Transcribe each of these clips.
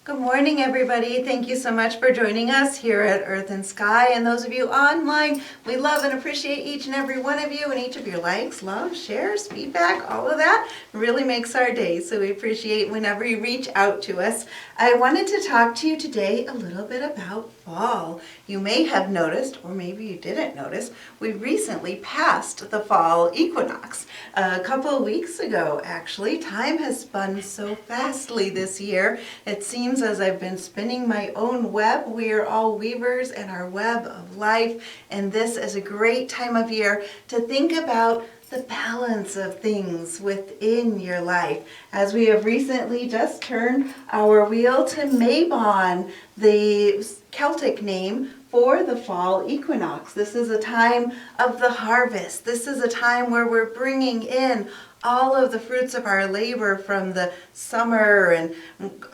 Good morning, everybody. Thank you so much for joining us here at Earth and Sky. And those of you online, we love and appreciate each and every one of you, and each of your likes, love, shares, feedback, all of that really makes our day. So we appreciate whenever you reach out to us. I wanted to talk to you today a little bit about fall. You may have noticed, or maybe you didn't notice, we recently passed the fall equinox. A couple of weeks ago, actually. Time has spun so fastly this year. It seems as I've been spinning my own web. We are all weavers in our web of life, and this is a great time of year to think about the balance of things within your life. As we have recently just turned our wheel to Mabon, the Celtic name for the fall equinox. This is a time of the harvest. This is a time where we're bringing in all of the fruits of our labor from the summer and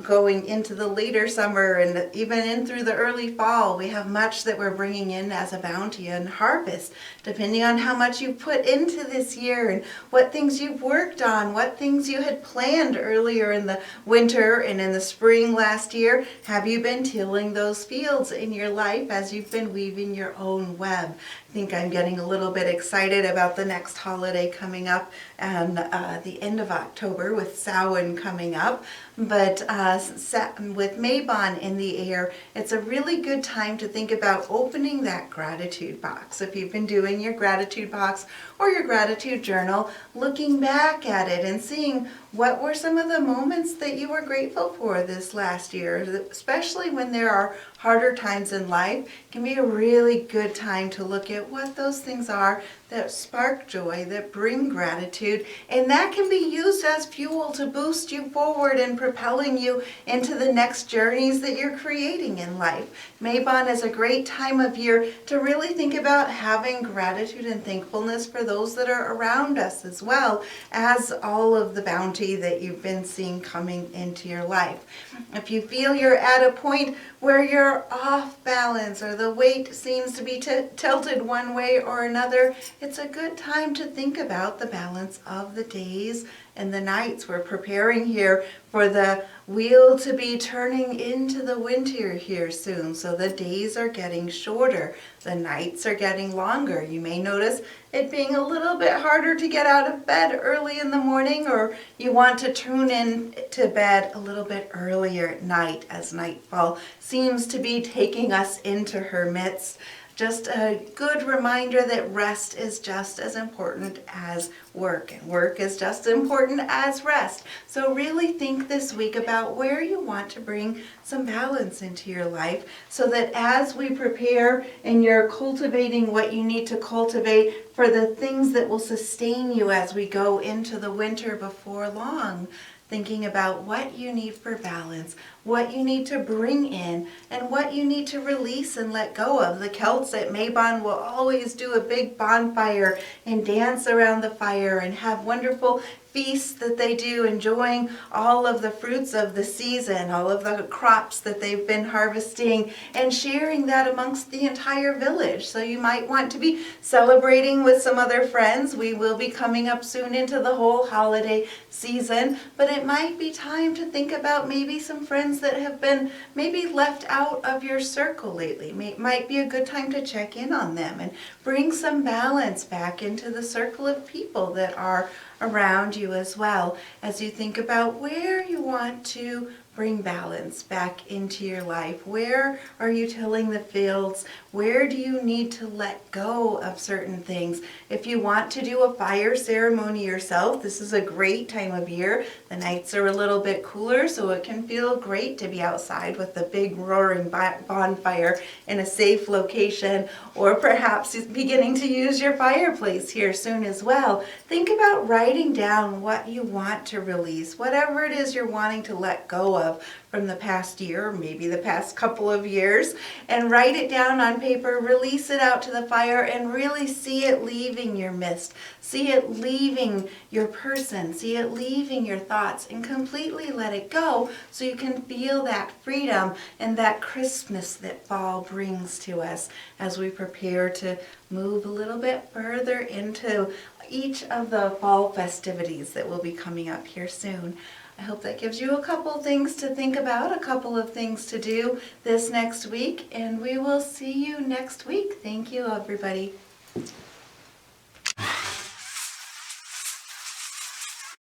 going into the later summer and even in through the early fall. We have much that we're bringing in as a bounty and harvest, depending on how much you put into this year and what things you've worked on, what things you had planned earlier in the winter and in the spring last year. Have you been tilling those fields in your life as you've been weaving your own web? I think I'm getting a little bit excited about the next holiday coming up and the end of October with Samhain coming up. But with Mabon in the air, it's a really good time to think about opening that gratitude box. If you've been doing your gratitude box or your gratitude journal, looking back at it and seeing what were some of the moments that you were grateful for this last year, especially when there are harder times in life, can be a really good time to look at what those things are that spark joy, that bring gratitude, and that can be used as fuel to boost you forward and propelling you into the next journeys that you're creating in life. Mabon is a great time of year to really think about having gratitude and thankfulness for those that are around us, as well as all of the bounty that you've been seeing coming into your life. If you feel you're at a point where you're off balance or the weight seems to be tilted one way or another, it's a good time to think about the balance of the days and the nights. We're preparing here for the wheel to be turning into the winter here soon. So the days are getting shorter. The nights are getting longer. You may notice it being a little bit harder to get out of bed early in the morning, or you want to tune in to bed a little bit earlier at night as nightfall seems to be taking us into her midst. Just a good reminder that rest is just as important as work, and work is just as important as rest. So really think this week about where you want to bring some balance into your life, so that as we prepare and you're cultivating what you need to cultivate for the things that will sustain you as we go into the winter before long, thinking about what you need for balance, what you need to bring in, and what you need to release and let go of. The Celts at Mabon will always do a big bonfire and dance around the fire and have wonderful feasts that they do, enjoying all of the fruits of the season, all of the crops that they've been harvesting, and sharing that amongst the entire village. So you might want to be celebrating with some other friends. We will be coming up soon into the whole holiday season, but it might be time to think about maybe some friends that have been maybe left out of your circle lately. Might be a good time to check in on them and bring some balance back into the circle of people that are around you, as well as you think about where you want to bring balance back into your life. Where are you tilling the fields? Where do you need to let go of certain things? If you want to do a fire ceremony yourself, this is a great time of year. The nights are a little bit cooler, so it can feel great to be outside with a big roaring bonfire in a safe location, or perhaps beginning to use your fireplace here soon as well. Think about writing down what you want to release, whatever it is you're wanting to let go of from the past year, or maybe the past couple of years, and write it down on paper, release it out to the fire, and really see it leaving your midst. See it leaving your person, see it leaving your thoughts, and completely let it go so you can feel that freedom and that crispness that fall brings to us as we prepare to move a little bit further into each of the fall festivities that will be coming up here soon. I hope that gives you a couple things to think about, a couple of things to do this next week, and we will see you next week. Thank you, everybody.